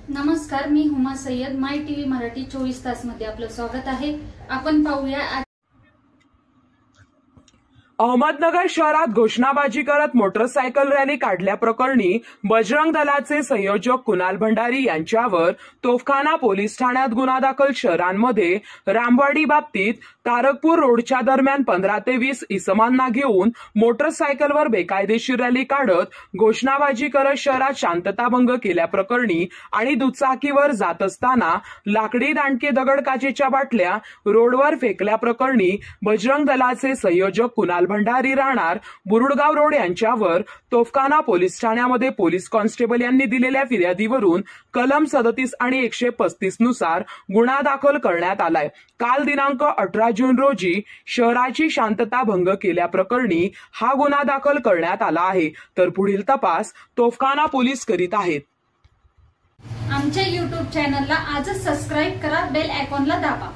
नमस्कार, मी हुमा सय्यद. माय टीव्ही मराठी 24 तास मध्ये आपलं स्वागत आहे. आपण पाहूया. अहमदनगर शहरात घोषणाबाजी करत मोटरसायकल रॅली काढल्याप्रकरणी बजरंग दलाचे संयोजक कुणाल भंडारी यांच्यावर तोफखाना पोलीस ठाण्यात गुन्हा दाखल. शहरांमध्ये रामवाडी बाबतीत तारकपूर रोडच्या दरम्यान 15 ते 20 इसमांना घेऊन मोटरसायकलवर बेकायदेशीर रॅली काढत घोषणाबाजी करत शहरात शांतताभंग केल्याप्रकरणी आणि दुचाकीवर जात असताना लाकडी दांडके दगडकाचेच्या बाटल्या रोडवर फेकल्याप्रकरणी बजरंग दलाचे संयोजक कुणाल भंडारी राहणार बुरुडगाव रोड यांच्यावर तोफखाना पोलीस ठाण्यामध्ये पोलीस कॉन्स्टेबल यांनी दिलेल्या फिर्यादीवरून कलम 37 आणि 135 नुसार गुन्हा दाखल करण्यात आलाय. काल दिनांक 18 जून रोजी शहराची शांतता भंग केल्याप्रकरणी हा गुन्हा दाखल करण्यात आला आहे. तर पुढील तपास तोफखाना पोलीस करीत आहेत. आमच्या YouTube चॅनलला आजच सबस्क्राईब करा, बेल आयकॉनला दाबा.